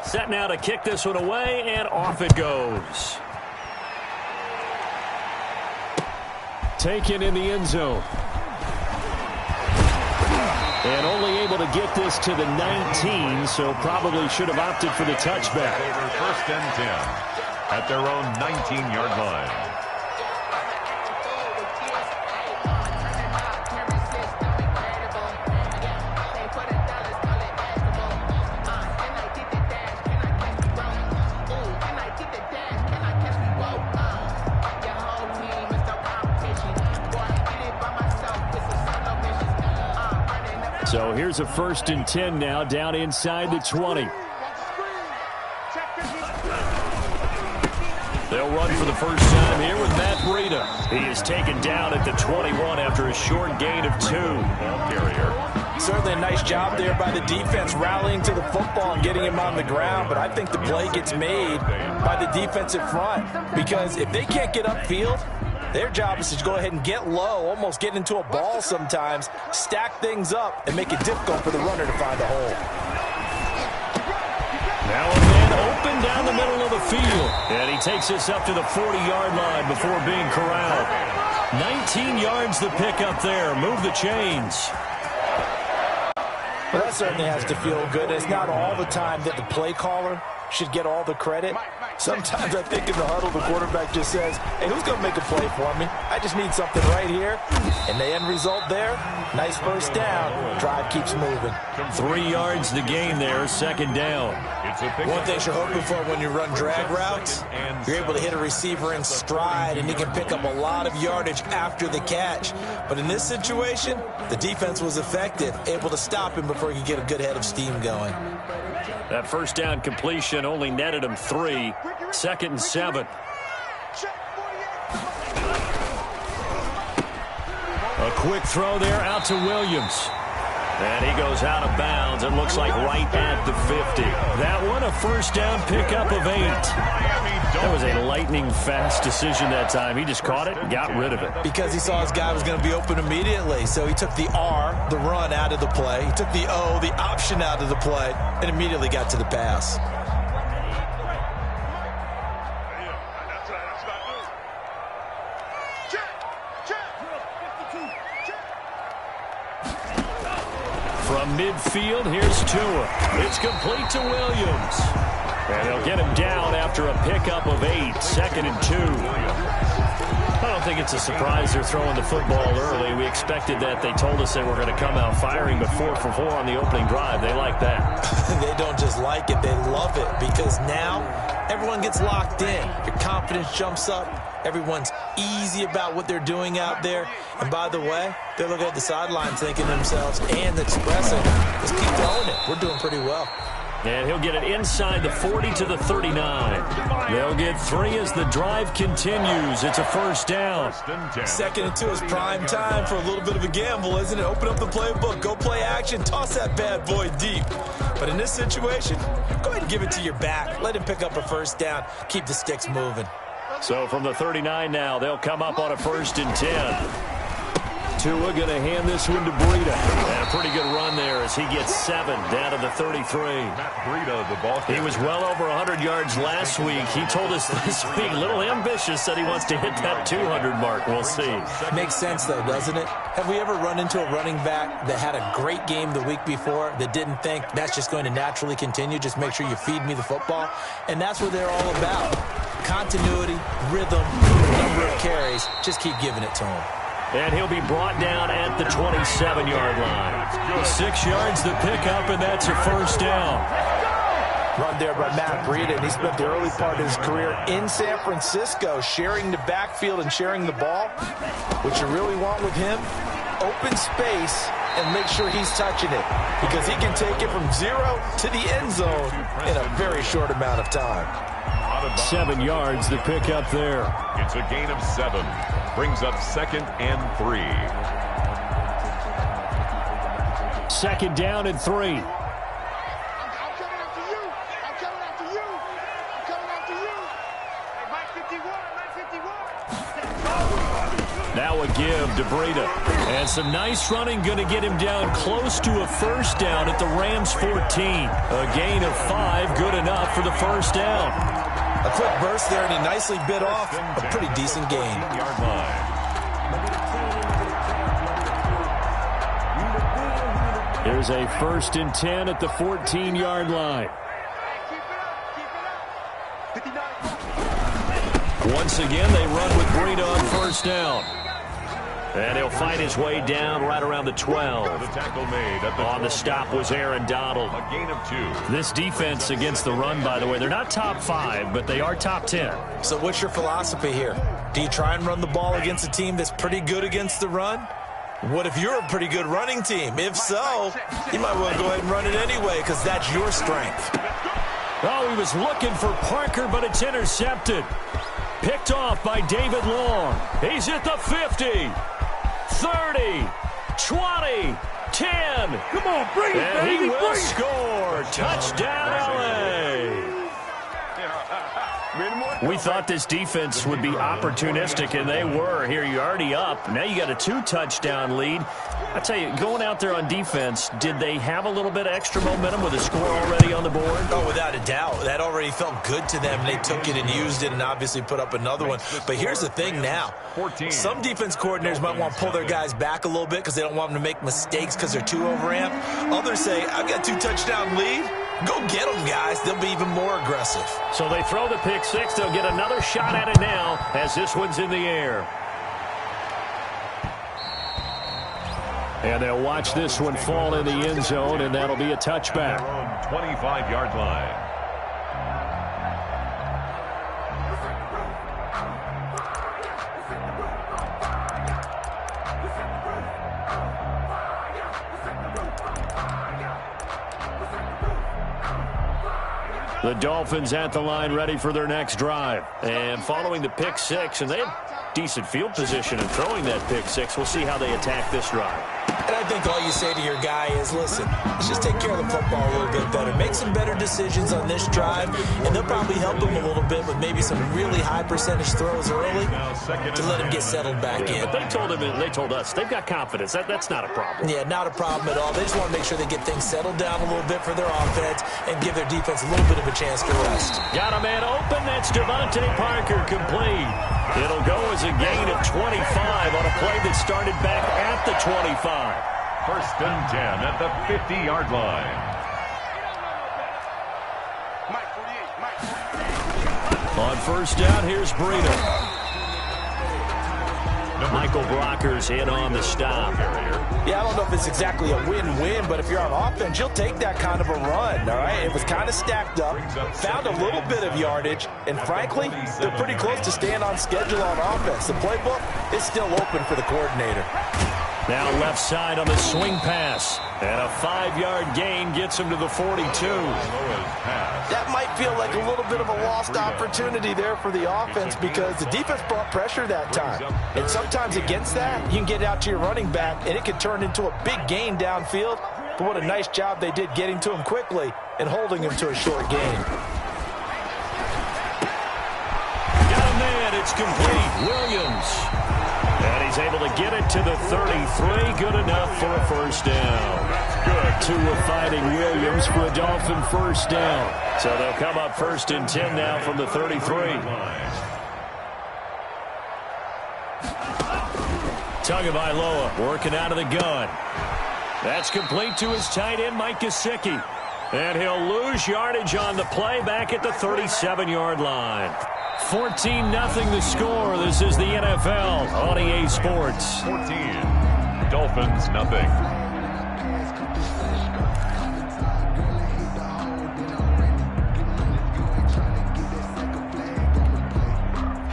Set now to kick this one away, and off it goes. Taken in the end zone. And only able to get this to the 19, so probably should have opted for the touchback. First and 10 at their own 19-yard line. So here's a 1st and 10 now, down inside the 20. They'll run for the first time here with Matt Breida. He is taken down at the 21 after a short gain of 2. Ball carrier. Certainly a nice job there by the defense rallying to the football and getting him on the ground, but I think the play gets made by the defensive front because if they can't get upfield, their job is to go ahead and get low, almost get into a ball sometimes, stack things up, and make it difficult for the runner to find a hole. Now a man open down the middle of the field. And he takes this up to the 40-yard line before being corralled. 19 yards the pick up there. Move the chains. Well, that certainly has to feel good. It's not all the time that the play caller should get all the credit. Sometimes I think in the huddle, the quarterback just says, hey, who's going to make a play for me? I just need something right here. And the end result there, nice first down. Drive keeps moving. 3 yards the gain there, 2nd down. One thing you're hoping for when you run drag routes, you're able to hit a receiver in stride, and he can pick up a lot of yardage after the catch. But in this situation, the defense was effective, able to stop him before he could get a good head of steam going. That first down completion only netted him 3. 2nd and 7. A quick throw there out to Williams. And he goes out of bounds. It looks like right at the 50. That one, a first down pickup of 8. That was a lightning-fast decision that time. He just caught it and got rid of it. Because he saw his guy was going to be open immediately. So he took the R, the run, out of the play. He took the O, the option, out of the play, and immediately got to the pass. From midfield, here's Tua. It's complete to Williams. And they'll get him down after a pickup of 8. 2nd and 2. I don't think it's a surprise they're throwing the football early. We expected that. They told us they were going to come out firing, but 4 for 4 on the opening drive. They like that. They don't just like it, they love it, because now everyone gets locked in. Your confidence jumps up. Everyone's easy about what they're doing out there. And by the way, they're looking at the sidelines thinking to themselves and expressing, let's keep throwing it. We're doing pretty well. And he'll get it inside the 40 to the 39. They'll get 3 as the drive continues. It's a first down. 2nd and 2 is prime time for a little bit of a gamble, isn't it? Open up the playbook, go play action, toss that bad boy deep. But in this situation, go ahead and give it to your back. Let him pick up a first down. Keep the sticks moving. So from the 39 now, they'll come up on a 1st and 10. Tua going to hand this one to Breida. And a pretty good run there as he gets 7 down to the 33. Matt Breida, the ball carrier. He was well over 100 yards last week. He told us this week, a little ambitious, said he wants to hit that 200 mark. We'll see. Makes sense, though, doesn't it? Have we ever run into a running back that had a great game the week before that didn't think that's just going to naturally continue? Just make sure you feed me the football. And that's what they're all about. Continuity, rhythm, number of carries. Just keep giving it to him. And he'll be brought down at the 27-yard line. 6 yards the pickup, and that's a first down. Run there by Matt Breida, and he spent the early part of his career in San Francisco sharing the backfield and sharing the ball. What you really want with him, open space and make sure he's touching it, because he can take it from 0 to the end zone in a very short amount of time. 7 yards the pickup there. It's a gain of 7. Brings up 2nd and 3. 2nd down and 3. Now Now a give to Breida. And some nice running going to get him down close to a first down at the Rams 14. A gain of 5, good enough for the first down. A quick burst there, and he nicely bit off a pretty decent gain. Here's a 1st and 10 at the 14-yard line. Once again, they run with Breida on first down. And he'll fight his way down right around the 12. The tackle made at the on the stop was Aaron Donald. A gain of 2. This defense against the run, by the way, they're not top 5, but they are top 10. So what's your philosophy here? Do you try and run the ball against a team that's pretty good against the run? What if you're a pretty good running team? If so, you might want to go ahead and run it anyway because that's your strength. Oh, he was looking for Parker, but it's intercepted. Picked off by David Long. He's at the 50, 30, 20, 10. Come on, bring it, and baby. He will score. Touchdown, L.A. We thought this defense would be opportunistic, and they were. Here, you're already up. Now you got a 2-touchdown lead. I tell you, going out there on defense, did they have a little bit of extra momentum with a score already on the board? Oh, without a doubt. That already felt good to them. They took it and used it and obviously put up another one. But here's the thing now. Some defense coordinators might want to pull their guys back a little bit because they don't want them to make mistakes because they're too overamped. Others say, I've got a 2-touchdown lead. Go get them, guys. They'll be even more aggressive. So they throw the pick six. They'll get another shot at it now as this one's in the air. And they'll watch this one fall in the end zone, and that'll be a touchback. 25-yard line. The Dolphins at the line ready for their next drive. And following the pick six, and they have decent field position in throwing that pick six. We'll see how they attack this drive. And I think all you say to your guy is, listen, let's just take care of the football a little bit better. Make some better decisions on this drive, and they'll probably help him a little bit with maybe some really high percentage throws early to let him get settled back in. But they told us they've got confidence. That's not a problem. Yeah, not a problem at all. They just want to make sure they get things settled down a little bit for their offense and give their defense a little bit of a chance to rest. Got a man open. That's Devontae Parker, complete. It'll go as a gain of 25 on a play that started back at the 25. 1st and 10 at the 50-yard line. On first down, here's Breida. Michael Brocker's in on the stop. Yeah, I don't know if it's exactly a win-win, but if you're on offense, you'll take that kind of a run, all right? It was kind of stacked up, found a little bit of yardage, and frankly, they're pretty close to staying on schedule on offense. The playbook is still open for the coordinator. Now left side on the swing pass. And a 5-yard gain gets him to the 42. That might feel like a little bit of a lost opportunity there for the offense because the defense brought pressure that time. And sometimes against that, you can get out to your running back, and it can turn into a big gain downfield. But what a nice job they did getting to him quickly and holding him to a short gain. Got a man. It's complete. Williams. And he's able to get it to the 33. Good enough for a first down. Good. Two of fighting Williams for a Dolphin first down. So they'll come up 1st and 10 now from the 33. Tagovailoa working out of the gun. That's complete to his tight end, Mike Gesicki. And he'll lose yardage on the play back at the 37-yard line. 14-0 the score. This is the NFL on EA Sports. 14. Dolphins, nothing.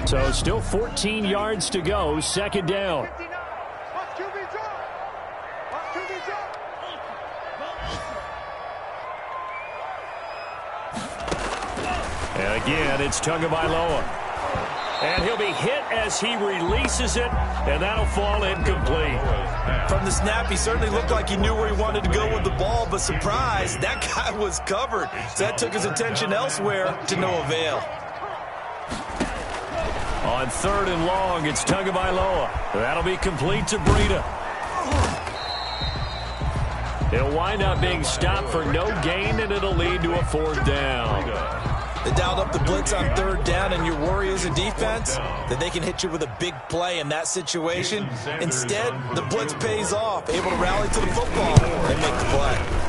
So still 14 yards to go. 2nd down. And again, it's Tagovailoa. And he'll be hit as he releases it, and that'll fall incomplete. From the snap, he certainly looked like he knew where he wanted to go with the ball, but surprise, that guy was covered. So that took his attention elsewhere to no avail. On 3rd and long, it's Tagovailoa. That'll be complete to Breida. He'll wind up being stopped for no gain, and it'll lead to a 4th down. They dialed up the blitz on 3rd down, and your worry as a defense that they can hit you with a big play in that situation. Instead, the blitz pays off, able to rally to the football and make the play.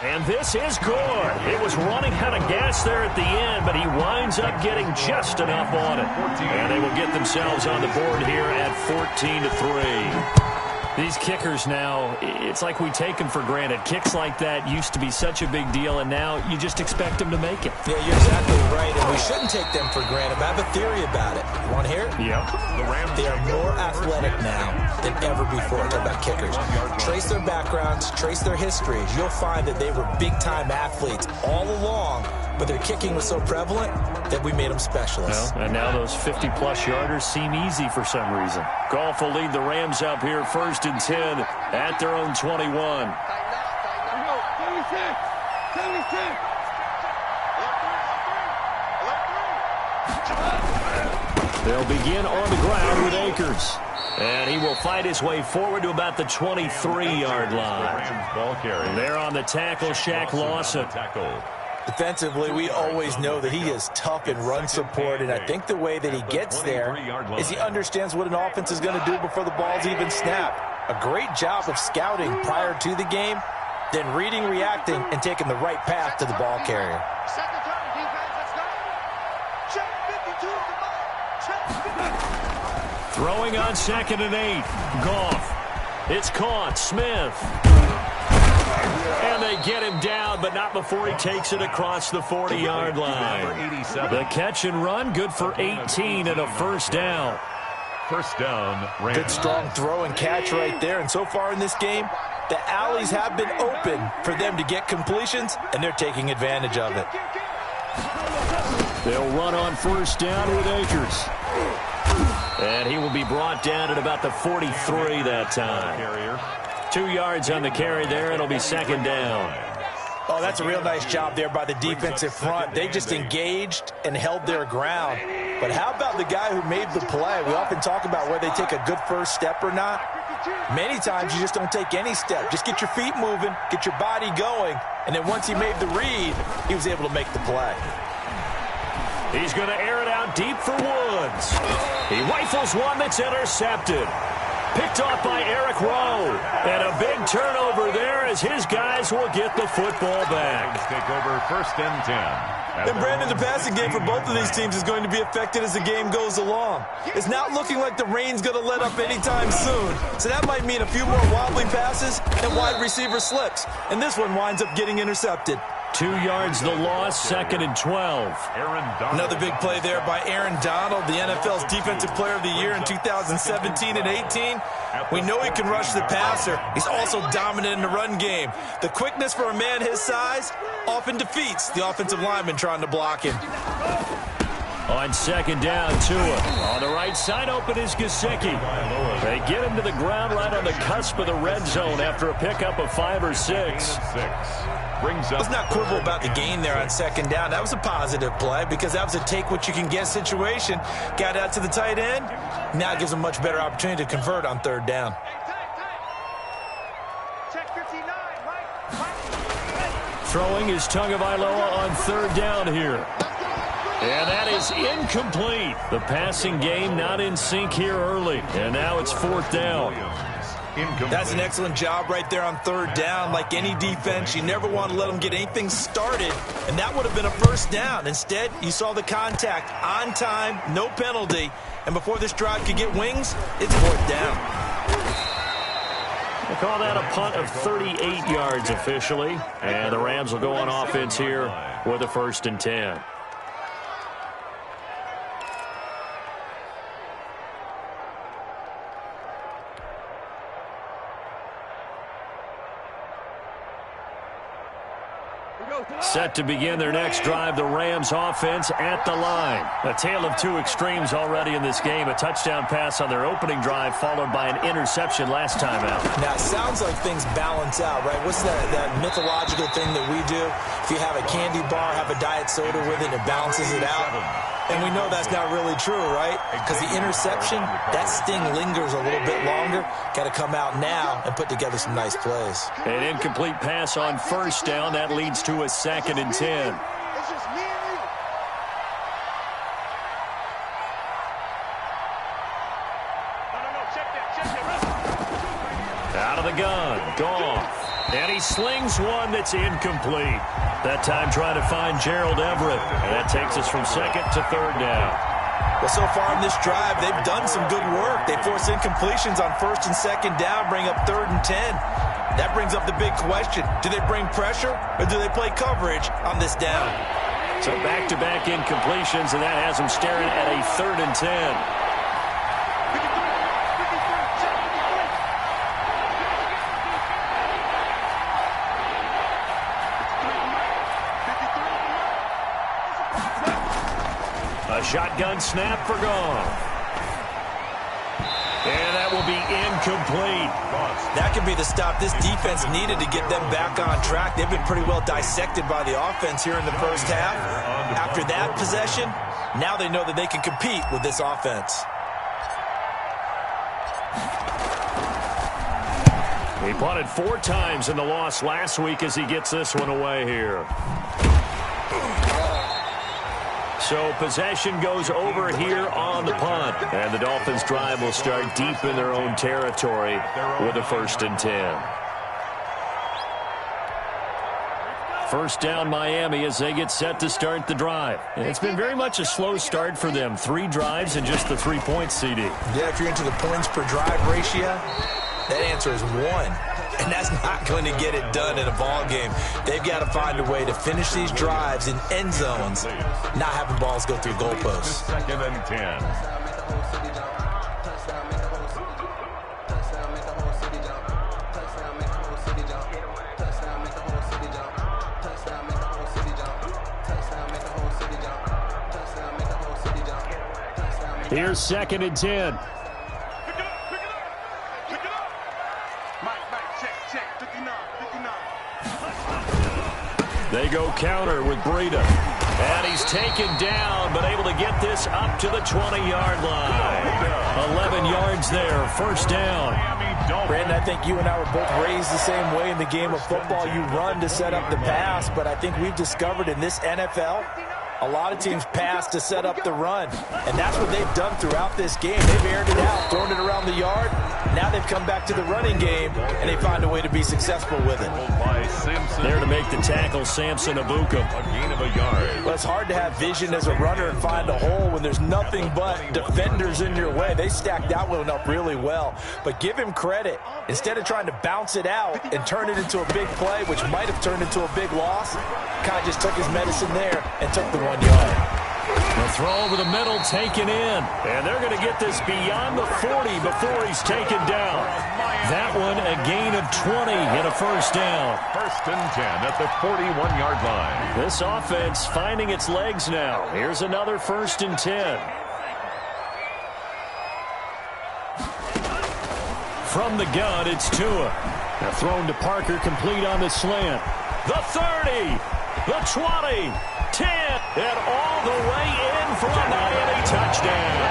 And this is good. It was running out of gas there at the end, but he winds up getting just enough on it. And they will get themselves on the board here at 14-3. These kickers now, it's like we take them for granted. Kicks like that used to be such a big deal, and now you just expect them to make it. Yeah, you're exactly right, and we shouldn't take them for granted. But I have a theory about it. You want to hear it? Yeah. They are more athletic now than ever before. Talk about kickers. Trace their backgrounds, trace their histories. You'll find that they were big-time athletes all along, but their kicking was so prevalent that we made them specialists. Well, and now those 50-plus yarders seem easy for some reason. Goff will lead the Rams up here 1st and 10 at their own 21. They'll begin on the ground with Akers. And he will fight his way forward to about the 23-yard line. There on the tackle, Shaq Lawson. Defensively, we always know that he is tough in run support, and I think the way that he gets there is he understands what an offense is going to do before the ball's even snapped. A great job of scouting prior to the game, then reading, reacting, and taking the right path to the ball carrier. Throwing on 2nd and 8. Goff. It's caught. Smith. And they get him down, but not before he takes it across the 40-yard line. The catch and run, good for 18 and a 1st down. 1st down, Rams. Good strong throw and catch right there. And so far in this game, the alleys have been open for them to get completions, and they're taking advantage of it. They'll run on 1st down with Akers. And he will be brought down at about the 43 that time. 2 yards on the carry there. It'll be 2nd down. Oh, that's a real nice job there by the defensive front. They just engaged and held their ground. But how about the guy who made the play? We often talk about whether they take a good first step or not. Many times you just don't take any step. Just get your feet moving, get your body going, and then once he made the read, he was able to make the play. He's going to air it out deep for Woods. He rifles one that's intercepted. Picked off by Eric Rowe. And a big turnover there as his guys will get the football back. Take over 1st and 10. And Brandon, the passing game for both of these teams is going to be affected as the game goes along. It's not looking like the rain's going to let up anytime soon. So that might mean a few more wobbly passes and wide receiver slips. And this one winds up getting intercepted. 2 yards the loss, 2nd and 12. Another big play there by Aaron Donald, the NFL's Defensive Player of the Year in 2017 and 18. We know he can rush the passer. He's also dominant in the run game. The quickness for a man his size often defeats the offensive lineman trying to block him. On 2nd down, Tua. On the right side, open is Gesicki. They get him to the ground right on the cusp of the red zone after a pickup of 5 or 6. Let's not quibble about the gain there on 2nd down. That was a positive play because that was a take-what-you-can-get situation. Got out to the tight end. Now it gives them a much better opportunity to convert on 3rd down. Throwing is Tagovailoa on 3rd down here. And that is incomplete. The passing game not in sync here early. And now it's 4th down. That's an excellent job right there on 3rd down. Like any defense, you never want to let them get anything started, and that would have been a 1st down. Instead, you saw the contact on time, no penalty, and before this drive could get wings, it's 4th down. They call that a punt of 38 yards officially, and the Rams will go on offense here with a 1st and 10. Set to begin their next drive, the Rams offense at the line. A tale of two extremes already in this game. A touchdown pass on their opening drive followed by an interception last time out. Now, it sounds like things balance out, right? What's that mythological thing that we do? If you have a candy bar, have a diet soda with it, it balances it out. And we know that's not really true, right? Because the interception, that sting lingers a little bit longer. Got to come out now and put together some nice plays. An incomplete pass on first down. That leads to a 2nd and 10. Out of the gun. Goff. And he slings one that's incomplete. That time trying to find Gerald Everett. And that takes us from 2nd to 3rd down. Well, so far in this drive, they've done some good work. They force incompletions on 1st and 2nd down, bring up 3rd and 10. That brings up the big question. Do they bring pressure or do they play coverage on this down? So back-to-back incompletions, and that has them staring at a 3rd and 10. A shotgun snap for Goff. And that will be incomplete. That could be the stop this defense needed to get them back on track. They've been pretty well dissected by the offense here in the first half. After that possession, now they know that they can compete with this offense. He punted 4 times in the loss last week as he gets this one away here. So possession goes over here on the punt. And the Dolphins' drive will start deep in their own territory with a 1st and 10. First down Miami as they get set to start the drive. And it's been very much a slow start for them. 3 drives and just the 3 points, CD. Yeah, if you're into the points per drive ratio, that answer is 1. And that's not going to get it done in a ball game. They've got to find a way to finish these drives in end zones, not having balls go through goalposts. 2nd and 10. Here's 2nd and 10. They go counter with Breida. And he's taken down, but able to get this up to the 20-yard line. 11 yards there, 1st down. Brandon, I think you and I were both raised the same way in the game of football. You run to set up the pass, but I think we've discovered in this NFL, a lot of teams pass to set up the run. And that's what they've done throughout this game. They've aired it out, thrown it around the yard. Now they've come back to the running game, and they find a way to be successful with it. There to make the tackle, Samson Abuka. A gain of a yard. Well, it's hard to have vision as a runner and find a hole when there's nothing but defenders in your way. They stacked that one up really well. But give him credit. Instead of trying to bounce it out and turn it into a big play, which might have turned into a big loss, kind of just took his medicine there and took the 1 yard. The throw over the middle taken in. And they're going to get this beyond the 40 before he's taken down. That one a gain of 20 and a 1st down. 1st and 10 at the 41-yard line. This offense finding its legs now. Here's another 1st and 10. From the gun, it's Tua. Now thrown to Parker, complete on the slant. The 30, the 20, 10, and all the way in for a Miami touchdown.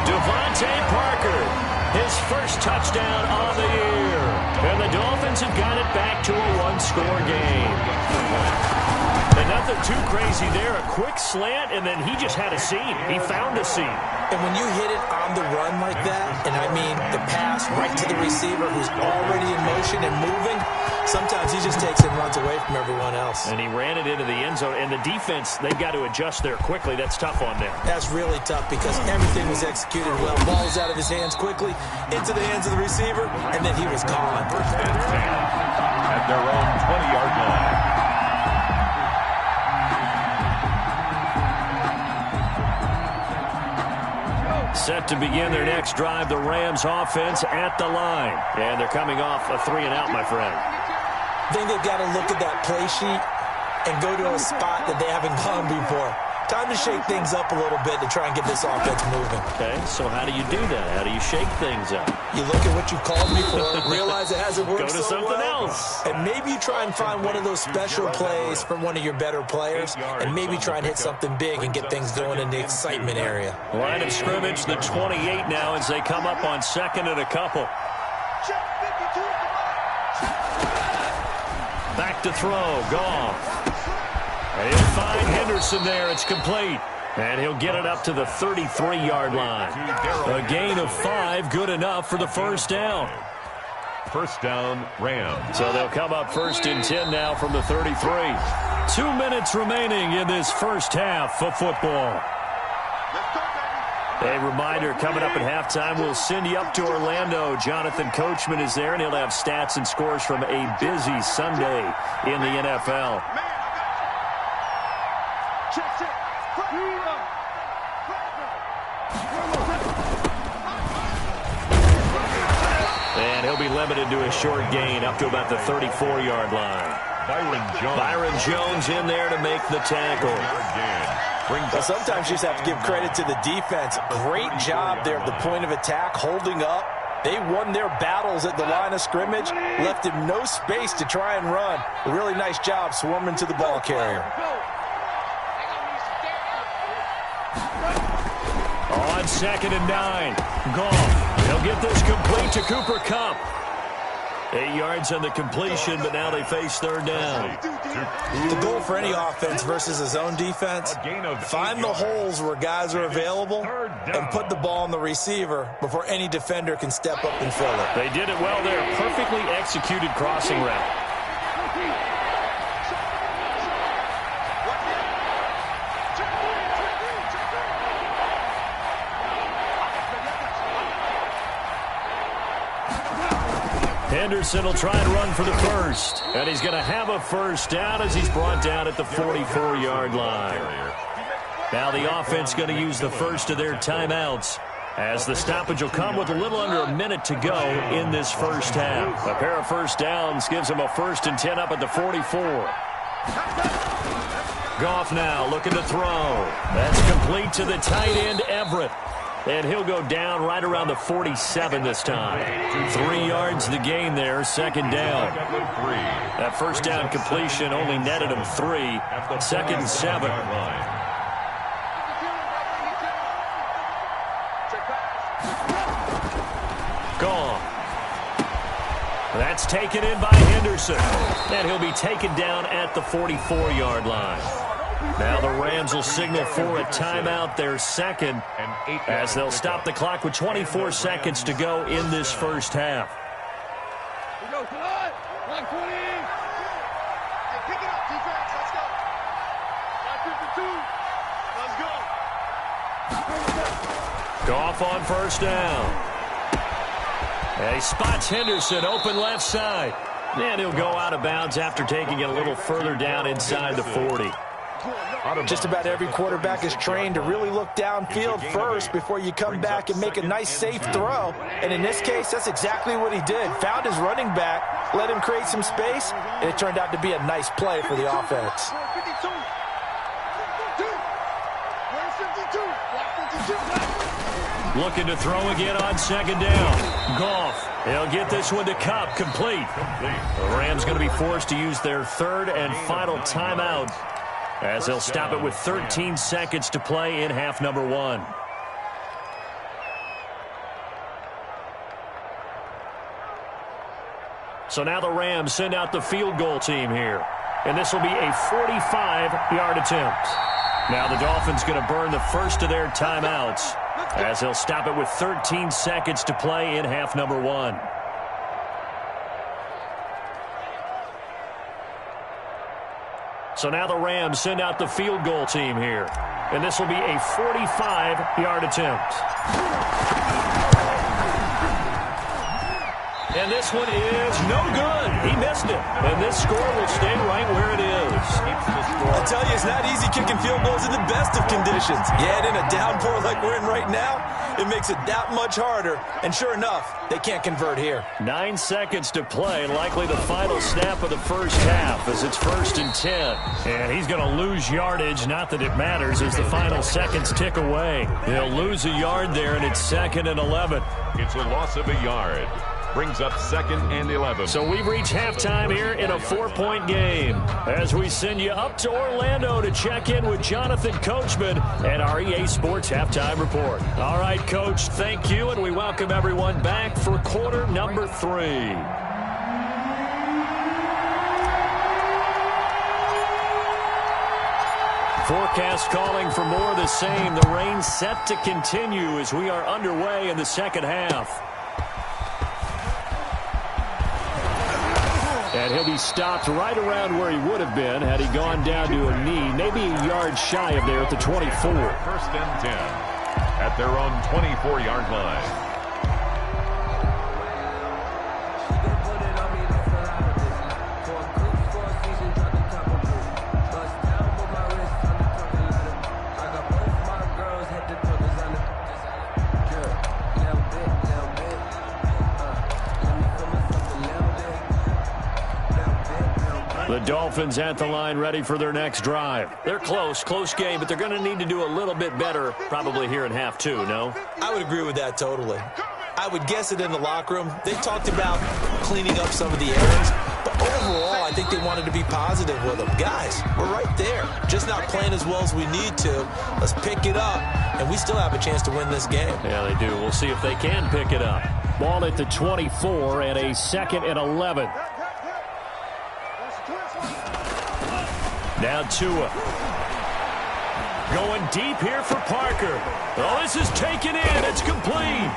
Devontae Parker, his 1st touchdown on the year. And the Dolphins have got it back to a 1-score game. And nothing too crazy there. A quick slant, and then he just had a seam. He found a seam. And when you hit it on the run like that, and I mean the pass right to the receiver who's already in motion and moving, sometimes he just takes it and runs away from everyone else. And he ran it into the end zone. And the defense, they've got to adjust there quickly. That's tough on them. That's really tough because everything was executed well. Ball was out of his hands quickly, into the hands of the receiver, and then he was gone. 1st and 10 at their own 20-yard line. Set to begin their next drive, the Rams offense at the line. And they're coming off a 3-and-out, my friend. I think they've got to look at that play sheet and go to a spot that they haven't gone before. Time to shake things up a little bit to try and get this offense moving. Okay, so how do you do that? How do you shake things up? You look at what you've called before, realize it hasn't worked Go to so something well, else. and maybe you try and find one of those special plays from one of your better players, and maybe try and hit something big and get things going in the excitement area. Line of scrimmage, the 28 now as they come up on second and a couple. Back to throw, Goff. And he'll find Henderson there. It's complete. And he'll get it up to the 33-yard line. A gain of 5, good enough for the first down. First down, Rams. So they'll come up first and 10 now from the 33. 2 minutes remaining in this first half of football. A reminder, coming up at halftime, we'll send you up to Orlando. Jonathan Coachman is there, and he'll have stats and scores from a busy Sunday in the NFL. And he'll be limited to a short gain up to about the 34-yard line. Byron Jones in there to make the tackle. Well, sometimes you just have to give credit to the defense. Great job there at the point of attack, holding up. They won their battles at the line of scrimmage, left him no space to try and run. A really nice job swarming to the ball carrier. On second and 9, Goff. He'll get this complete to Cooper Kupp. 8 yards on the completion, but now they face third down. The goal for any offense versus his own defense, find the holes where guys are available and put the ball on the receiver before any defender can step up and fill it. They did it well there. Perfectly executed crossing route. Henderson will try and run for the first. And he's going to have a first down as he's brought down at the 44-yard line. Now the offense going to use the first of their timeouts, as the stoppage will come with a little under a minute to go in this first half. A pair of first downs gives them a 1st and 10 up at the 44. Goff now looking to throw. That's complete to the tight end, Everett. And he'll go down right around the 47 this time. 3 yards the gain there, second down. That first down completion only netted him 3. Second and 7. Gone. That's taken in by Henderson. And he'll be taken down at the 44-yard line. Now the Rams will signal for a timeout, their second, as they'll stop the clock with 24 seconds to go in this first half. Goff on first down. And he spots Henderson open left side. And he'll go out of bounds after taking it a little further down inside the 40. Just about every quarterback is trained to really look downfield first before you come back and make a nice, safe throw. And in this case, that's exactly what he did. Found his running back, let him create some space, and it turned out to be a nice play for the offense. Looking to throw again on second down. Goff. He'll get this one to Kupp, complete. The Rams going to be forced to use their third and final timeout, as they'll stop it with 13 seconds to play in half number 1. So now the Rams send out the field goal team here. And this will be a 45-yard attempt. Now the Dolphins going to burn the first of their timeouts, as they'll stop it with 13 seconds to play in half number 1. So now the Rams send out the field goal team here. And this will be a 45-yard attempt. And this one is no good. He missed it. And this score will stay right where it is. A tell you, it's not easy kicking field goals in the best of conditions. Yeah, and in a downpour like we're in right now, it makes it that much harder. And sure enough, they can't convert here. 9 seconds to play, likely the final snap of the first half as it's 1st and 10. And he's going to lose yardage, not that it matters, as the final seconds tick away. He'll lose a yard there, and it's 2nd and 11. It's a loss of a yard. Brings up 2nd and 11. So we've reached halftime here in a 4-point game as we send you up to Orlando to check in with Jonathan Coachman and our EA Sports Halftime Report. All right, Coach, thank you, and we welcome everyone back for quarter number 3. Forecast calling for more of the same. The rain set to continue as we are underway in the second half. And he'll be stopped right around where he would have been had he gone down to a knee, maybe a yard shy of there at the 24. 1st and 10 at their own 24-yard line. The Dolphins at the line ready for their next drive. They're close game, but they're going to need to do a little bit better probably here in half 2, no? I would agree with that totally. I would guess it in the locker room. They talked about cleaning up some of the errors, but overall, I think they wanted to be positive with them. Guys, we're right there. Just not playing as well as we need to. Let's pick it up, and we still have a chance to win this game. Yeah, they do. We'll see if they can pick it up. Ball at the 24 and a 2nd and 11. Now Tua. Going deep here for Parker. Oh, this is taken in. It's complete.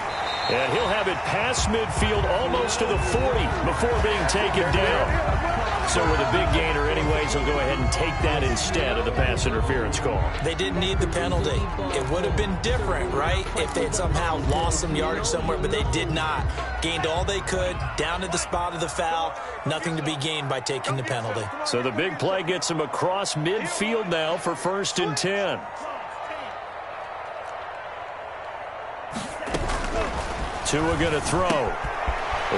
And he'll have it past midfield almost to the 40 before being taken down. So with a big gainer anyways, he'll go ahead and take that instead of the pass interference call. They didn't need the penalty. It would have been different, right, if they had somehow lost some yardage somewhere, but they did not. Gained all they could, down at the spot of the foul. Nothing to be gained by taking the penalty. So the big play gets him across midfield now for 1st and 10. Tua going to throw.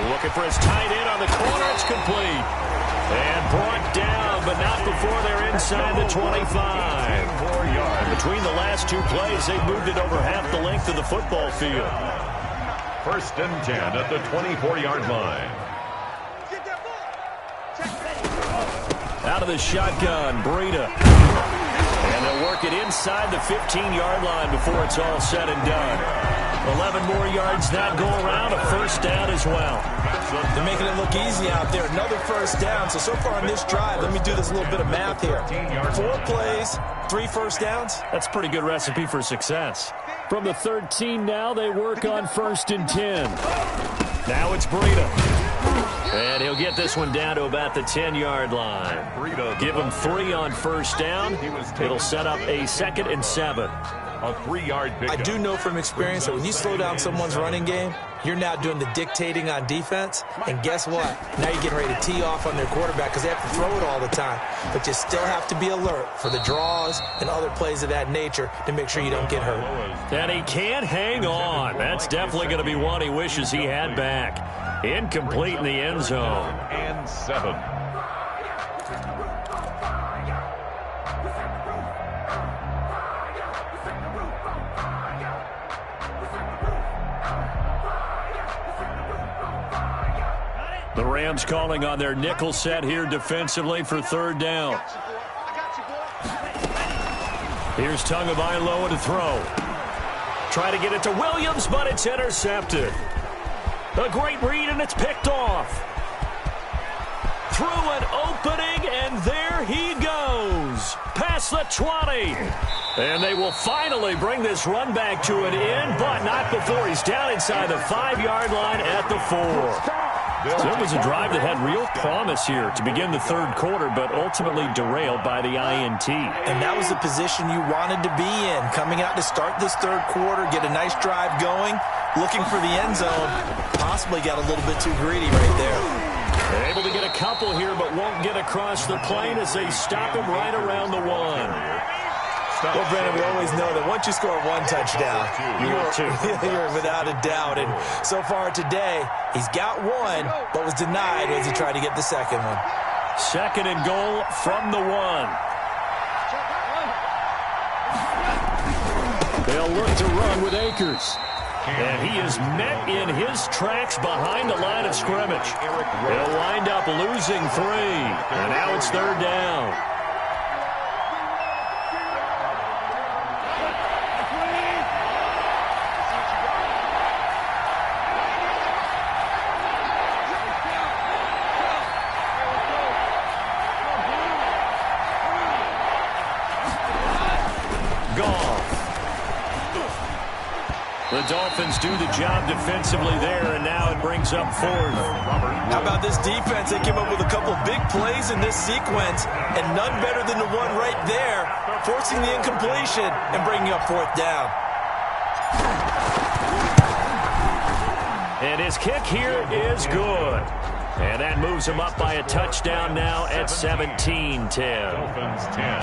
Looking for his tight end on the corner. It's complete. And brought down, but not before they're inside the 25. And between the last 2 plays, they've moved it over half the length of the football field. 1st and 10 at the 24-yard line. Out of the shotgun, Breida. And they'll work it inside the 15-yard line before it's all said and done. 11 more yards that go around, a 1st down as well. They're making it look easy out there. Another 1st down. So far on this drive, let me do this little bit of math here. 4 plays, 3 1st downs. That's a pretty good recipe for success. From the 13 now, they work on 1st and 10. Now it's Breida. And he'll get this one down to about the 10-yard line. Give him 3 on 1st down. It'll set up a 2nd and 7. A 3-yard pickup. I do know from experience that when you slow down someone's running game, you're now doing the dictating on defense. And guess what? Now you're getting ready to tee off on their quarterback because they have to throw it all the time. But you still have to be alert for the draws and other plays of that nature to make sure you don't get hurt. And he can't hang on. That's definitely going to be one he wishes he had back. Incomplete in the end zone. And 7. The Rams calling on their nickel set here defensively for 3rd down. Here's Tagovailoa to throw. Try to get it to Williams, but it's intercepted. A great read, and it's picked off. Through an opening, and there he goes. Past the 20. And they will finally bring this run back to an end, but not before he's down inside the 5-yard line at the 4. So it was a drive that had real promise here to begin the 3rd quarter, but ultimately derailed by the INT. And that was the position you wanted to be in, coming out to start this 3rd quarter, get a nice drive going, looking for the end zone. Possibly got a little bit too greedy right there. Able to get a couple here, but won't get across the plane as they stop him right around the 1. Well, Brandon, we always know that once you score one touchdown, you're without a doubt. And so far today, he's got one, but was denied as he tried to get the second one. 2nd and goal from the 1. They'll look to run with Akers. And he is met in his tracks behind the line of scrimmage. They'll wind up losing 3. And now it's 3rd down. The Dolphins do the job defensively there, and now it brings up 4th. How about this defense? They came up with a couple big plays in this sequence, and none better than the one right there, forcing the incompletion and bringing up 4th down. And his kick here is good. And that moves him up by a touchdown now at 17-10.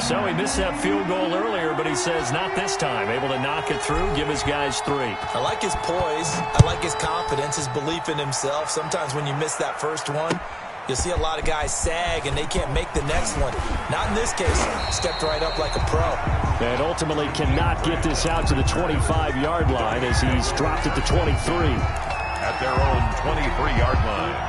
So he missed that field goal earlier, but he says not this time. Able to knock it through, give his guys 3. I like his poise. I like his confidence, his belief in himself. Sometimes when you miss that first one, you'll see a lot of guys sag and they can't make the next one. Not in this case. Stepped right up like a pro. And ultimately cannot get this out to the 25-yard line as he's dropped it to 23. At their own 23-yard line.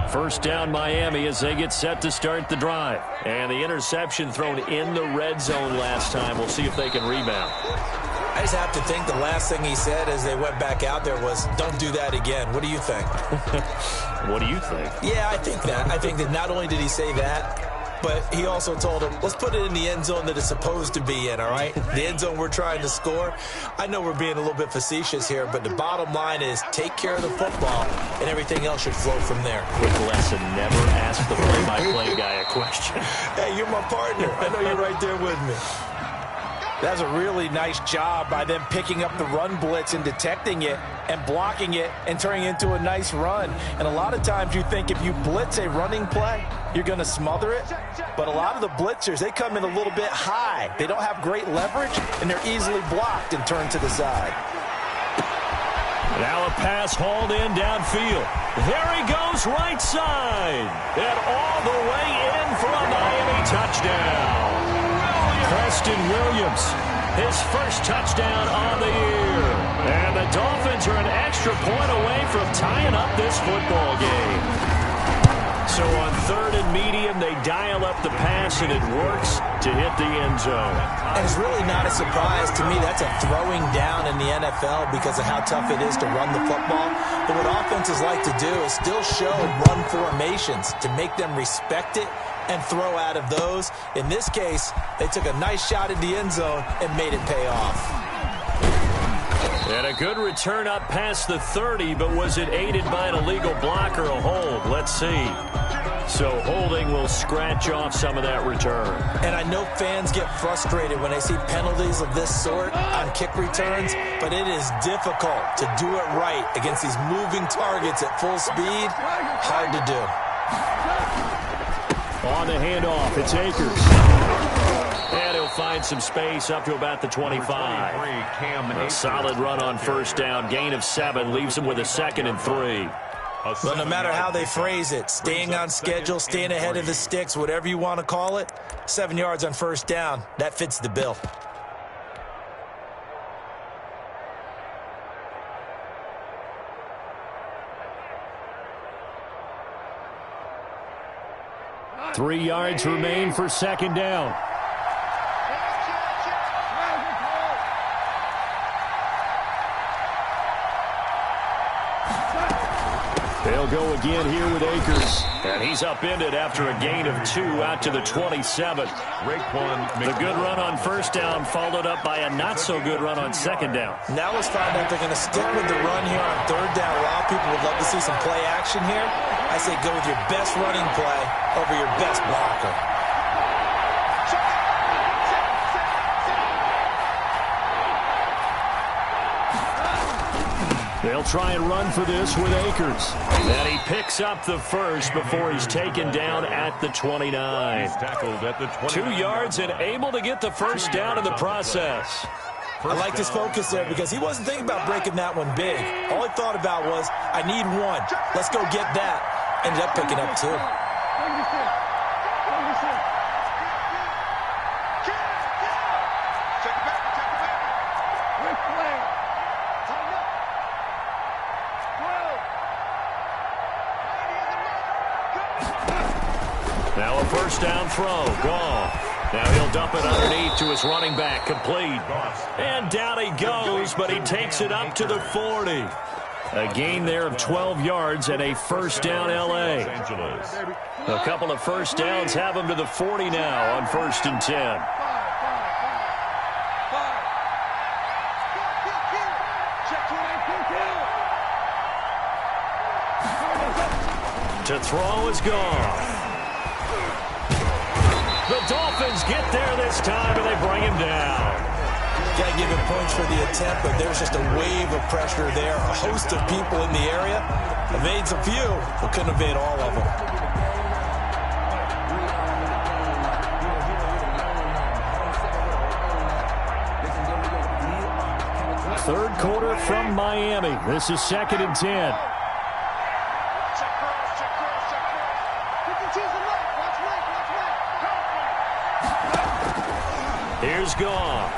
First down Miami as they get set to start the drive. And the interception thrown in the red zone last time. We'll see if they can rebound. I just have to think the last thing he said as they went back out there was, don't do that again. What do you think? What do you think? Yeah, I think that. I think that not only did he say that, but he also told him, let's put it in the end zone that it's supposed to be in, all right? The end zone we're trying to score. I know we're being a little bit facetious here, but the bottom line is take care of the football, and everything else should flow from there. Quick lesson, never ask the play-by-play guy a question. Hey, you're my partner. I know you're right there with me. That's a really nice job by them picking up the run blitz and detecting it and blocking it and turning it into a nice run. And a lot of times you think if you blitz a running play, you're going to smother it. But a lot of the blitzers, they come in a little bit high. They don't have great leverage, and they're easily blocked and turned to the side. Now a pass hauled in downfield. There he goes right side. And all the way in for a Miami touchdown. Preston Williams, his first touchdown on the year. And the Dolphins are an extra point away from tying up this football game. So on 3rd and medium, they dial up the pass, and it works to hit the end zone. And it's really not a surprise to me. That's a throwing down in the NFL because of how tough it is to run the football. But what offenses like to do is still show run formations to make them respect it and throw out of those. In this case, they took a nice shot at the end zone and made it pay off. And a good return up past the 30, but was it aided by an illegal block or a hold? Let's see. So holding will scratch off some of that return. And I know fans get frustrated when they see penalties of this sort on kick returns, but it is difficult to do it right against these moving targets at full speed. Hard to do. On the handoff, it's Akers. And he'll find some space up to about the 25. A solid run on first down. Gain of 7 leaves him with a 2nd and 3. Well, no matter how they phrase it, staying on schedule, staying ahead of the sticks, whatever you want to call it, 7 yards on first down, that fits the bill. Three yards remain for second down. They'll go again here with Akers. And he's upended after a gain of 2 out to the 27. The good run on first down followed up by a not-so-good run on second down. Now let's find out if they're going to stick with the run here on third down. A lot of people would love to see some play action here. I say go with your best running play over your best blocker. They'll try and run for this with Akers. And he picks up the first before he's taken down at the 29. He's tackled at the 29. 2 yards and able to get the first down in the process. I like his focus there because he wasn't thinking about breaking that one big. All he thought about was, I need one. Let's go get that. Ended up picking up 2. Now a first down throw. Gone. Now he'll dump it underneath to his running back. Complete. And down he goes, but he takes it up to the 40. A gain there of 12 yards and a first down L.A. A couple of first downs have him to the 40 now on 1st and 10. To throw is gone. The Dolphins get there this time, and they bring him down. Got to give him points for the attempt, but there's just a wave of pressure there. A host of people in the area. Evades a few, but couldn't evade all of them. Third quarter from Miami. This is 2nd and 10. Here's Goff.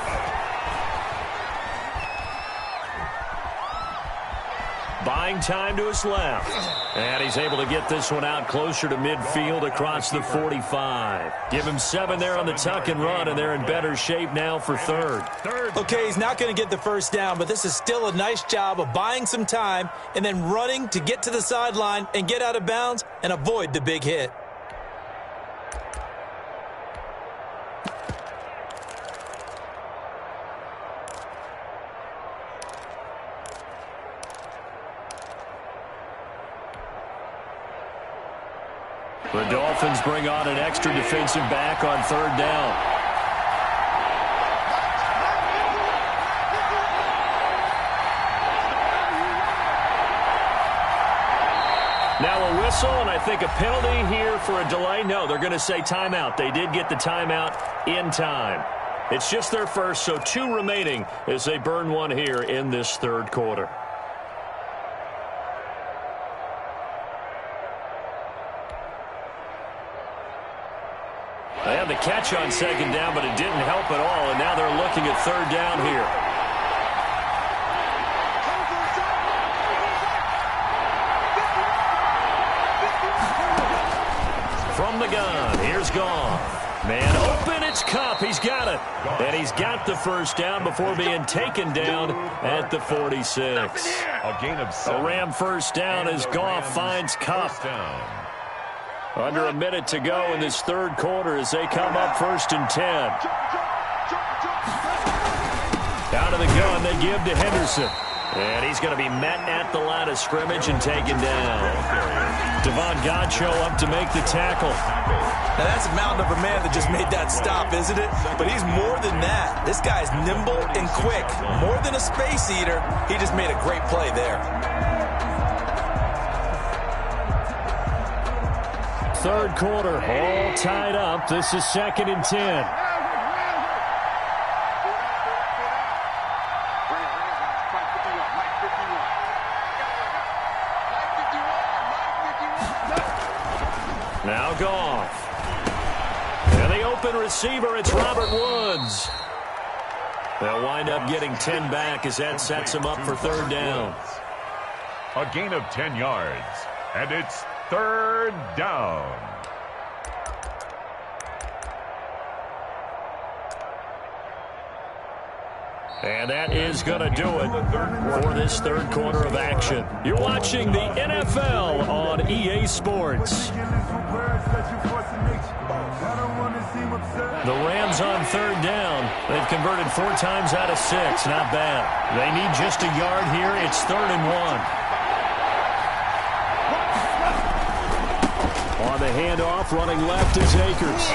Buying time to his left. And he's able to get this one out closer to midfield across the 45. Give him 7 there on the tuck and run, and they're in better shape now for third. Okay, he's not going to get the first down, but this is still a nice job of buying some time and then running to get to the sideline and get out of bounds and avoid the big hit. The Dolphins bring on an extra defensive back on 3rd down. Now a whistle, and I think a penalty here for a delay. No, they're going to say timeout. They did get the timeout in time. It's just their first, so 2 remaining as they burn one here in this 3rd quarter. They had the catch on 2nd down, but it didn't help at all, and now they're looking at 3rd down here. From the gun, here's Goff. Man open, it's Kupp. He's got it. And he's got the first down before being taken down at the 46. A gain of 7. A Ram first down as Goff finds Kupp. Under a minute to go in this 3rd quarter as they come up 1st and 10. Out of the gun, they give to Henderson. And he's going to be met at the line of scrimmage and taken down. Devon Godchaux up to make the tackle. Now that's a mountain of a man that just made that stop, isn't it? But he's more than that. This guy's nimble and quick. More than a space eater. He just made a great play there. 3rd quarter, all tied up. This is 2nd and 10. Now Goff. And the open receiver, it's Robert Woods. They'll wind up getting 10 back as that sets him up for 3rd down. A gain of 10 yards, and it's 3rd down. And that is going to do it for this 3rd quarter of action. You're watching the NFL on EA Sports. The Rams on 3rd down. They've converted 4 times out of 6. Not bad. They need just a yard here. It's 3rd and 1. On the handoff, running left is Akers.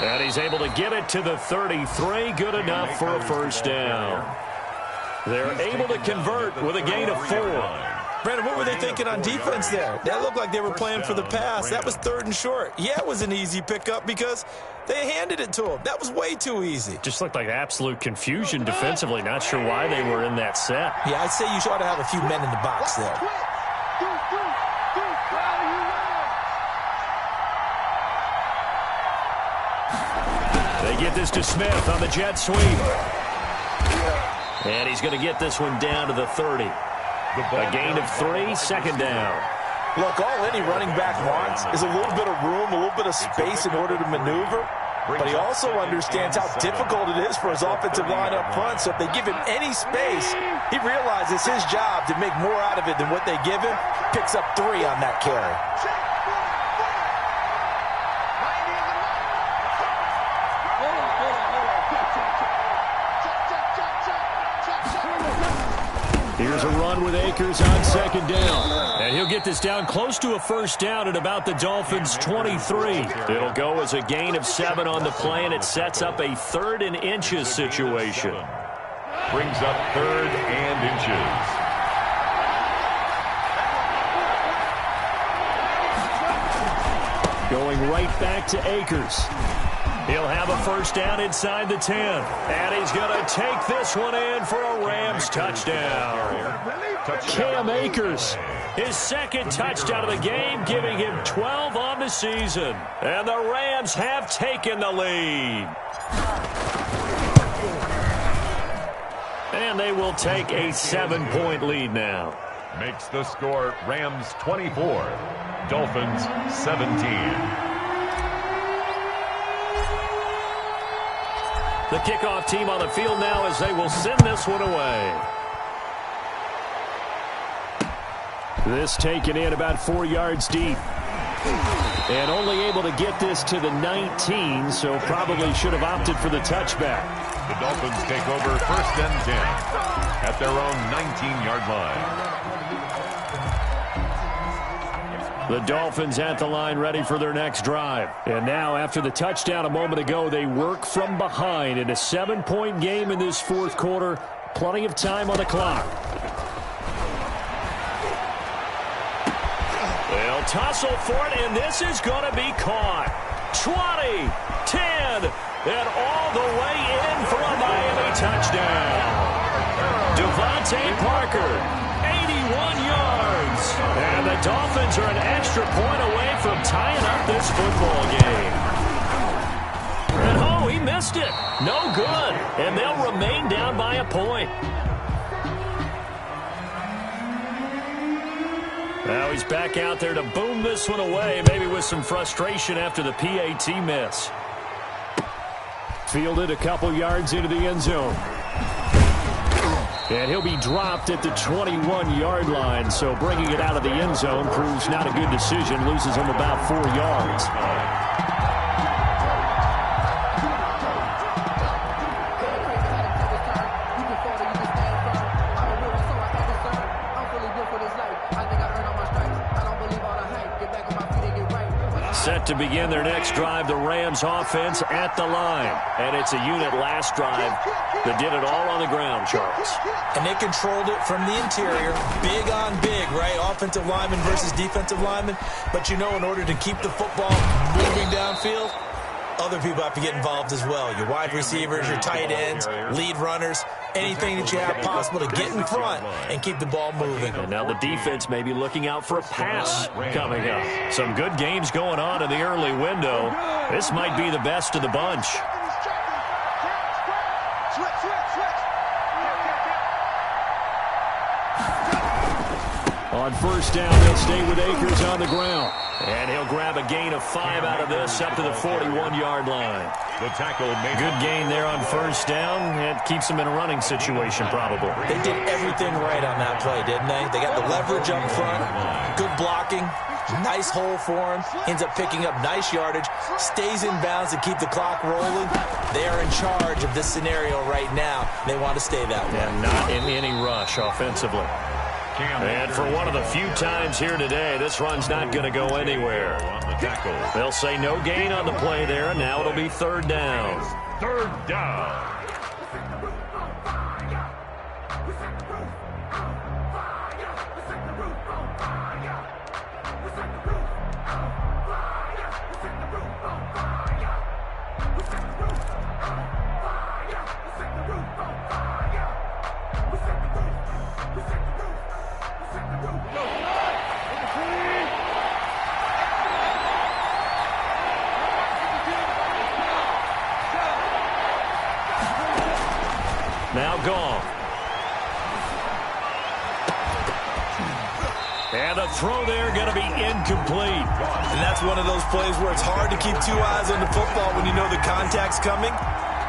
And he's able to get it to the 33. Good enough for a first down. They're able to convert with a gain of 4. Brandon, what were they thinking on defense there? That looked like they were playing for the pass. That was 3rd and short. Yeah, it was an easy pickup because they handed it to him. That was way too easy. Just looked like absolute confusion defensively. Not sure why they were in that set. Yeah, I'd say you ought to have a few men in the box there. They get this to Smith on the jet sweep. And he's going to get this one down to the 30. A gain of 3, 2nd down. Look, all any running back wants is a little bit of room, a little bit of space in order to maneuver. But he also understands how difficult it is for his offensive line up front. So if they give him any space, he realizes his job to make more out of it than what they give him. Picks up 3 on that carry. Here's a run with Akers on 2nd down. And he'll get this down close to a 1st down at about the Dolphins' 23. It'll go as a gain of 7 on the play, and it sets up a 3rd and inches situation. Brings up 3rd and inches. Going right back to Akers. He'll have a 1st down inside the 10. And he's going to take this one in for a Rams touchdown. Cam Akers, his 2nd touchdown of the game, giving him 12 on the season. And the Rams have taken the lead. And they will take a 7-point lead now. Makes the score Rams 24, Dolphins 17. The kickoff team on the field now as they will send this one away. This taken in about 4 yards deep. And only able to get this to the 19, so probably should have opted for the touchback. The Dolphins take over 1st and 10 at their own 19-yard line. The Dolphins at the line ready for their next drive. And now after the touchdown a moment ago, they work from behind in a 7-point game in this 4th quarter. Plenty of time on the clock. They'll tussle for it, and this is going to be caught. 20, 10, and all the way in for a Miami touchdown. Devontae Parker, 81 yards. And the Dolphins are an extra point away from tying up this football game. And oh, he missed it. No good. And they'll remain down by a point. Now he's back out there to boom this one away, maybe with some frustration after the PAT miss. Fielded a couple yards into the end zone. And he'll be dropped at the 21-yard line, so bringing it out of the end zone proves not a good decision. Loses him about 4 yards. Set to begin their next drive, the Rams offense at the line. And it's a unit last drive that did it all on the ground, Charles. And they controlled it from the interior. Big on big, right? Offensive lineman versus defensive lineman. But, you know, in order to keep the football moving downfield, other people have to get involved as well. Your wide receivers, your tight ends, lead runners, anything that you have possible to get in front and keep the ball moving. And now the defense may be looking out for a pass coming up. Some good games going on in the early window. This might be the best of the bunch. On 1st down, they'll stay with Akers on the ground. And he'll grab a gain of 5 out of this up to the 41-yard line. The tackle made good gain there on 1st down. It keeps them in a running situation, probably. They did everything right on that play, didn't they? They got the leverage up front, good blocking, nice hole for him, ends up picking up nice yardage, stays in bounds to keep the clock rolling. They are in charge of this scenario right now. They want to stay that way. And not in any rush offensively. And for one of the few times here today, this run's not going to go anywhere. They'll say no gain on the play there, and now it'll be 3rd down. 3rd down. And the throw there going to be incomplete. And that's one of those plays where it's hard to keep two eyes on the football when you know the contact's coming,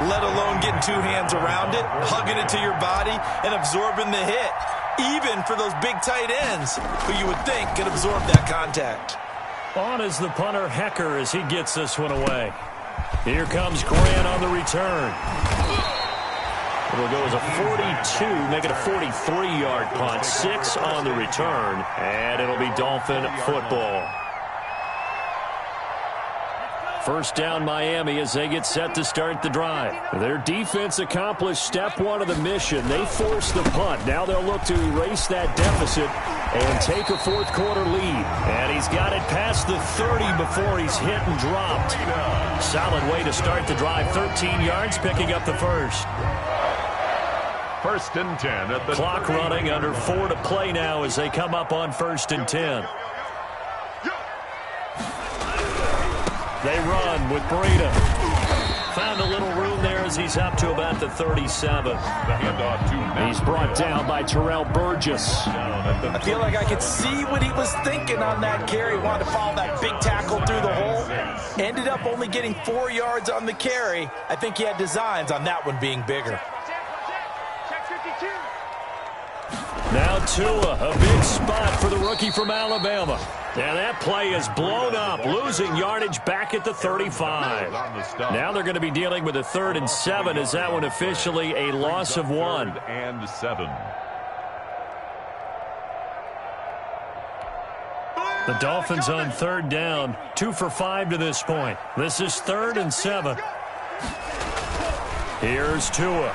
let alone getting two hands around it, hugging it to your body, and absorbing the hit, even for those big tight ends who you would think could absorb that contact. On is the punter, Hecker, as he gets this one away. Here comes Grant on the return. It'll go as a 42, make it a 43-yard punt. 6 on the return, and it'll be Dolphin football. First down, Miami, as they get set to start the drive. Their defense accomplished step one of the mission. They forced the punt. Now they'll look to erase that deficit and take a fourth-quarter lead. And he's got it past the 30 before he's hit and dropped. Solid way to start the drive. 13 yards, picking up the first. First and 10 at the clock running, under 4 to play now as they come up on first and 10. They run with Breida. Found a little room there as he's up to about the 37. The handoff to he's brought down by Terrell Burgess. I feel like I could see what he was thinking on that carry. He wanted to follow that big tackle through the hole. Ended up only getting 4 yards on the carry. I think he had designs on that one being bigger. Now Tua, a big spot for the rookie from Alabama. And that play is blown up, losing yardage back at the 35. Now they're going to be dealing with a 3rd and 7. Is that one officially a loss of 1? 3rd and 7. The Dolphins on 3rd down, 2 for 5 to this point. This is 3rd and 7. Here's Tua.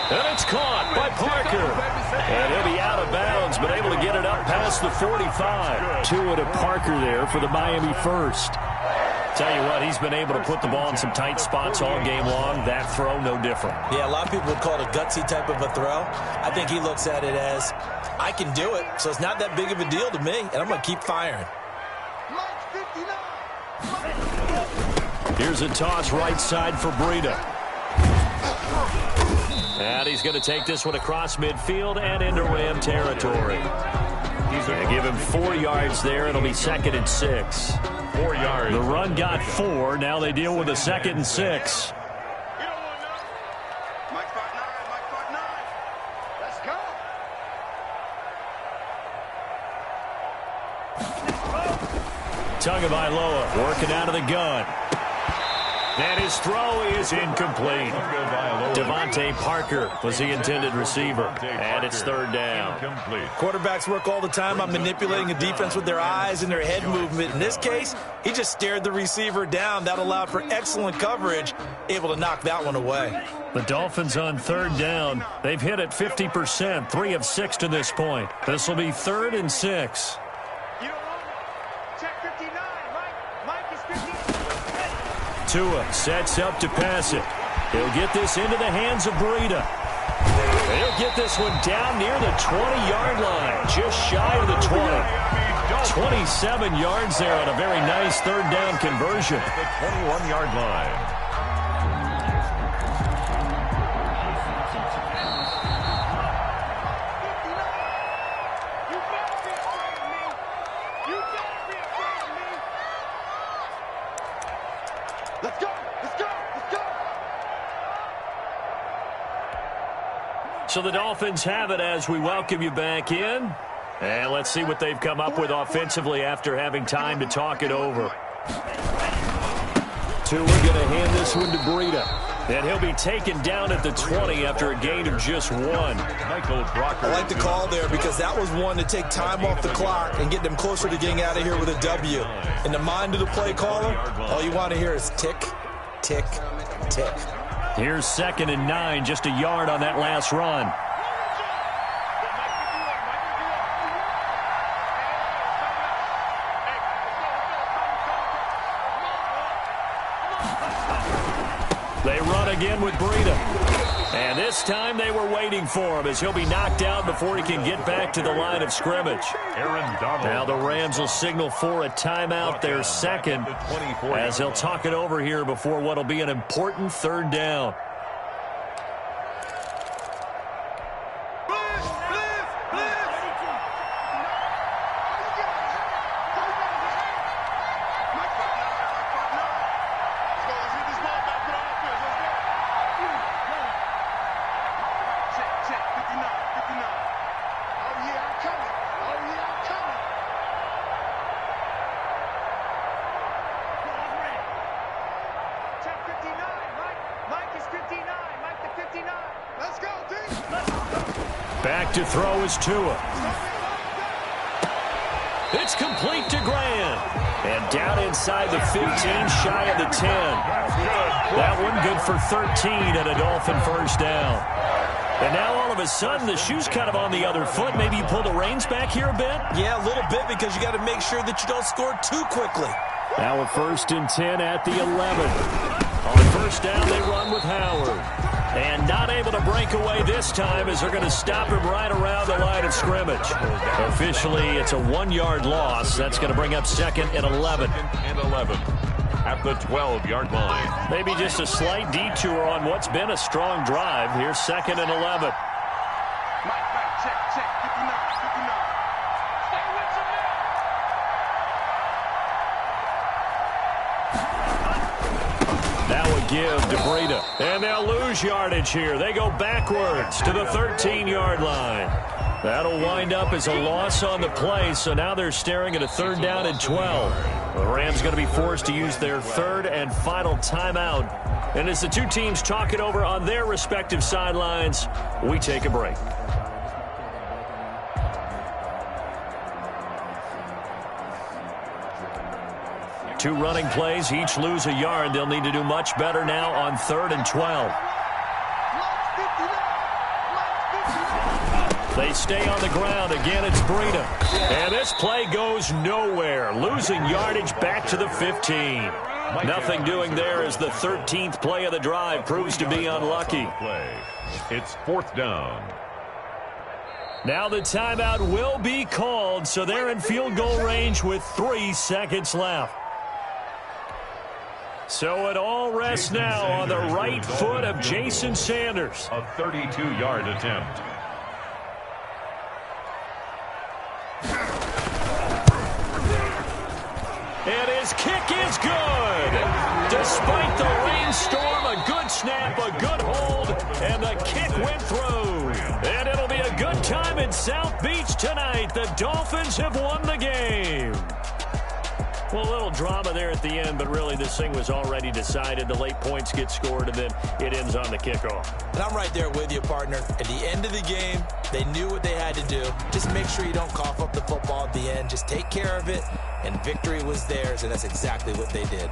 And it's caught by Parker. And he'll be out of bounds, but able to get it up past the 45. Tua to Parker there for the Miami first. Tell you what, he's been able to put the ball in some tight spots all game long. That throw, no different. Yeah, a lot of people would call it a gutsy type of a throw. I think he looks at it as, I can do it, so it's not that big of a deal to me, and I'm going to keep firing. Here's a toss right side for Breida. And he's going to take this one across midfield and into Ram territory. He's going to give him 4 yards there. It'll be 2nd and 6. 4 yards. The run got 4. Now they deal with a 2nd and 6. Tagovailoa working out of the gun. And his throw is incomplete. Devontae Parker was the intended receiver. And it's 3rd down. Quarterbacks work all the time on manipulating a defense with their eyes and their head movement. In this case, he just stared the receiver down. That allowed for excellent coverage, able to knock that one away. The Dolphins on 3rd down. They've hit it 50%, 3 of 6 to this point. This will be 3rd and 6. Tua sets up to pass it. He'll get this into the hands of Breida. He'll get this one down near the 20-yard line, just shy of the 20. 27 yards there on a very nice 3rd down conversion. The 21-yard line. So the Dolphins have it as we welcome you back in. And let's see what they've come up with offensively after having time to talk it over. Tua going to hand this one to Breida. And he'll be taken down at the 20 after a gain of just 1. I like the call there because that was one to take time off the clock and get them closer to getting out of here with a W. In the mind of the play caller, all you want to hear is tick, tick, tick. Here's 2nd and 9, just a yard on that last run. They run again with Breida. And this time they were waiting for him as he'll be knocked out before he can get back to the line of scrimmage. Now the Rams will signal for a timeout, their 2nd, as they'll talk it over here before what will be an important 3rd down. Back to throw is Tua. It's complete to Grant. And down inside the 15, shy of the 10. That one good for 13 and a Dolphin first down. And now all of a sudden, the shoe's kind of on the other foot. Maybe you pull the reins back here a bit? Yeah, a little bit, because you got to make sure that you don't score too quickly. Now a 1st and 10 at the 11. On first down, they run with Howard. And not able to break away this time as they're going to stop him right around the line of scrimmage. Officially, it's a 1-yard loss. That's going to bring up 2nd and 11. At the 12-yard line. Maybe just a slight detour on what's been a strong drive. Here's 2nd and 11. That would give to Breida. And they'll lose yardage here. They go backwards to the 13-yard line. That'll wind up as a loss on the play, so now they're staring at a 3rd down and 12. The Rams going to be forced to use their 3rd and final timeout. And as the two teams talk it over on their respective sidelines, we take a break. Two running plays, each lose a yard. They'll need to do much better now on 3rd and 12. They stay on the ground. Again, it's Breida. And this play goes nowhere. Losing yardage back to the 15. Nothing doing there as the 13th play of the drive proves to be unlucky. It's 4th down. Now the timeout will be called, so they're in field goal range with 3 seconds left. So it all rests now on the right foot of Jason Sanders. A 32-yard attempt. And his kick is good. Despite the rainstorm, a good snap, a good hold, and the kick went through. And it'll be a good time in South Beach tonight. The Dolphins have won the game. Well, a little drama there at the end, but really this thing was already decided. The late points get scored, and then it ends on the kickoff. And I'm right there with you, partner. At the end of the game, they knew what they had to do. Just make sure you don't cough up the football at the end. Just take care of it, and victory was theirs, and that's exactly what they did.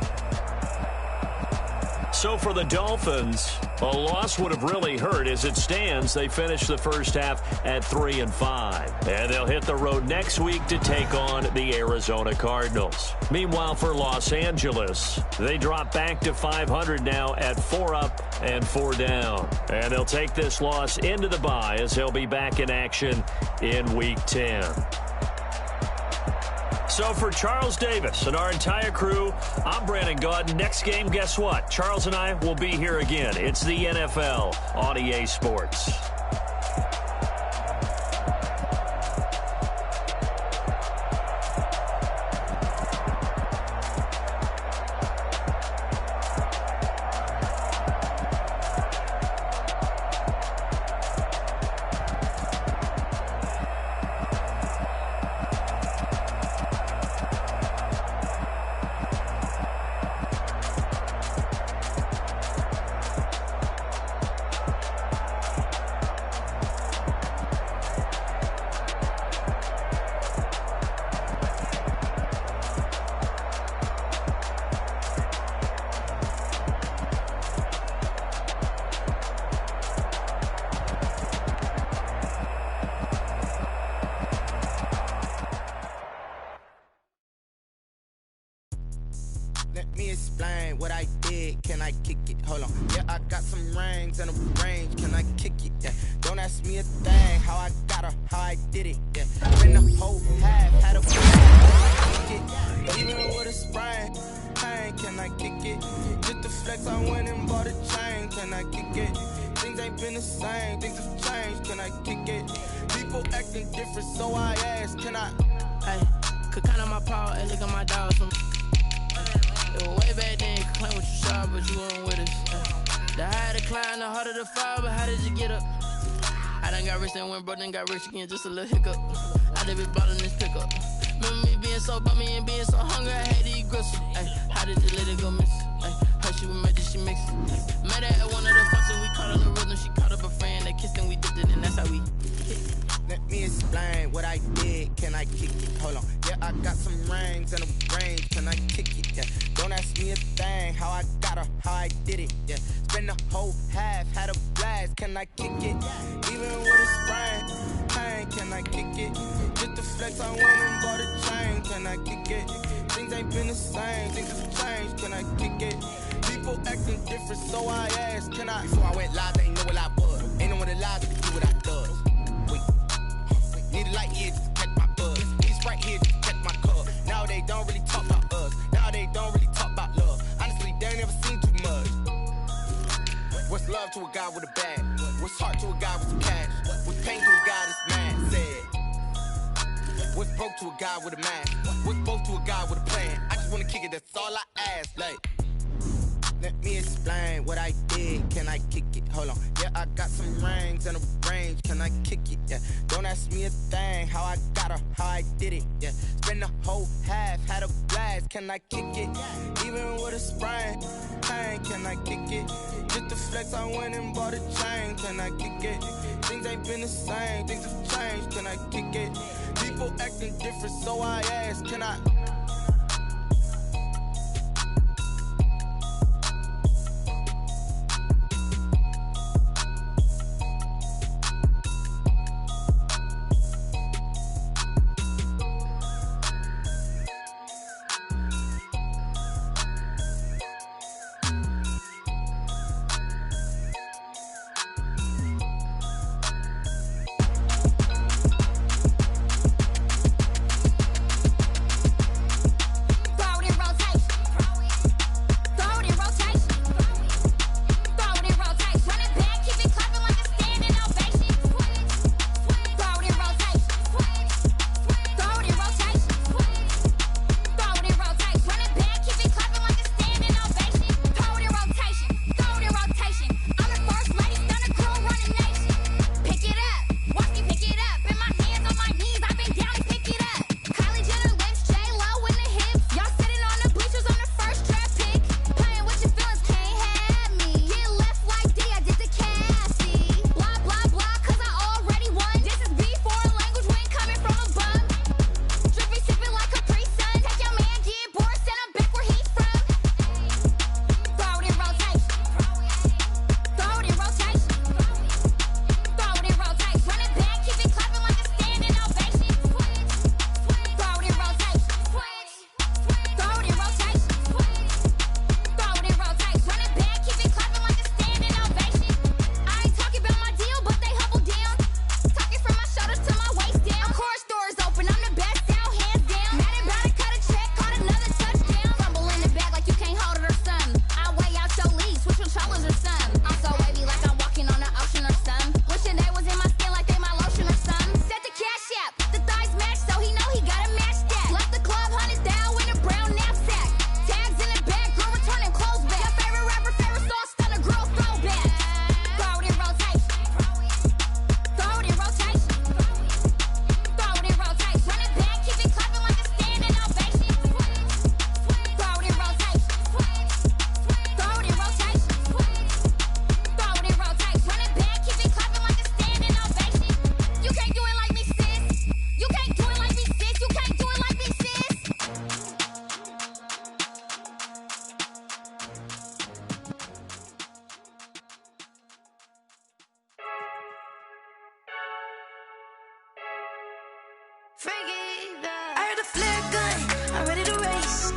So for the Dolphins, a loss would have really hurt. As it stands, they finish the first half at 3-5. And they'll hit the road next week to take on the Arizona Cardinals. Meanwhile, for Los Angeles, they drop back to 500 now at 4 up and 4 down. And they'll take this loss into the bye as they'll be back in action in Week 10. So for Charles Davis and our entire crew, I'm Brandon Gaudin. Next game, guess what? Charles and I will be here again. It's the NFL on EA Sports. Let me explain what I did. Can I kick it? Hold on. Yeah, I got some rings and a range. Can I kick it? Yeah. Don't ask me a thing. How I got her, how I did it. Yeah. Been the whole half, had a kick it. Even with a sprain. Pain, can I kick it? Just the flex, I went and bought a chain. Can I kick it? Things ain't been the same. Things have changed. Can I kick it? People acting different, so I ask, can I? Hey, could count on my power and look at my dogs from. Way back then, you could claim what you saw, but you weren't with us. The higher the climb, the harder the fall, but how did you get up? I done got rich and went broke, then got rich again, just a little hiccup. I done been ballin' this pickup. Remember me being so bummy and being so hungry, I had to eat gristle. Ay, how did you let it go miss? Ay, how she was made, she mix it. Met her at one of the functions, we caught her the rhythm, she caught up a friend, they kissed and we dipped it, and that's how we hit. Let me explain what I did. Can I kick it? Hold on. Yeah, I got some rings and a range. Can I kick it? Yeah. Don't ask me a thing. How I got her, how I did it. Yeah. Spend the whole half, had a blast. Can I kick it? Even with a sprain, pain. Can I kick it? Just to flex, I went and bought a chain. Can I kick it? Things ain't been the same. Things have changed. Can I kick it? People acting different, so I asked. Can I? Before I went live, they ain't know what I was. Ain't no one alive that can do what I does. Need a light here just to catch my buzz. He's right here just to catch my cup. Now they don't really talk about us. Now they don't really talk about love. Honestly, they ain't never seen too much. What's love to a guy with a bag? What's heart to a guy with some cash? What's pain to a guy that's mad? Said. What's broke to a guy with a mask? What's both to a guy with a plan? I just wanna kick it, that's all I ask. Like, let me explain what I did. Can I kick it? Hold on. Yeah, I got some rings and a range. Can I kick it? Yeah. Don't ask me a thing. How I got her, how I did it. Yeah. Spend the whole half, had a blast. Can I kick it? Even with a sprain, pain. Can I kick it? Just to flex, I went and bought a chain. Can I kick it? Things ain't been the same. Things have changed. Can I kick it? People acting different, so I asked. Can I? I heard a flare gun, I'm ready to race.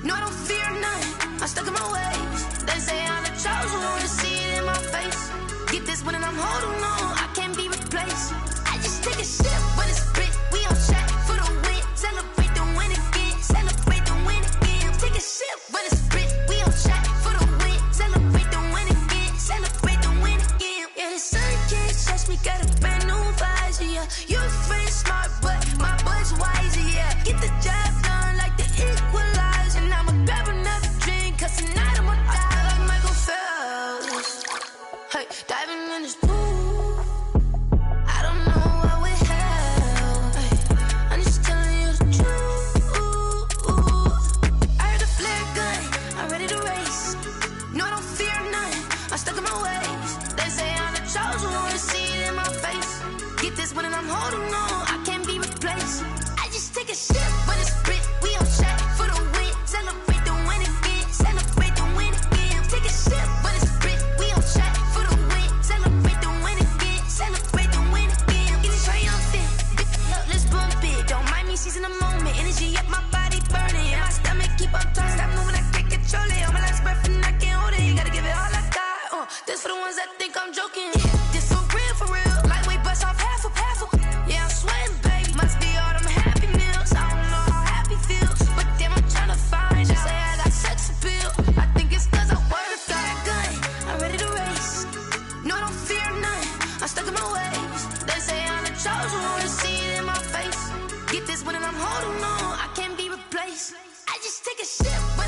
No, I don't fear none, I'm stuck in my ways. They say I'm the chosen one, to see it in my face. Get this one and I'm holding on, I can't be replaced. I just take a sip when it's split, we on track for the win. Celebrate the win again, celebrate the win again. Take a sip when it's split, we on track for the win. Celebrate the win again, celebrate the win again. Yeah, the sun can't touch me, got a brand new visor, yeah. You're friend smart, but my boy's wiser, yeah. Get the job done like the equalizer. And I'ma grab another drink, cause tonight I'ma die like Michael Phelps. Hey, diving in this pool, I don't know what would help. Hey, I'm just telling you the truth. I heard a flare gun, I'm ready to race. No, I don't fear none, I'm stuck in my ways. They say I'm the chosen one, to see it in my face. Get this one and I'm holding this one and I'm holding on. I can't be replaced. I just take a sip when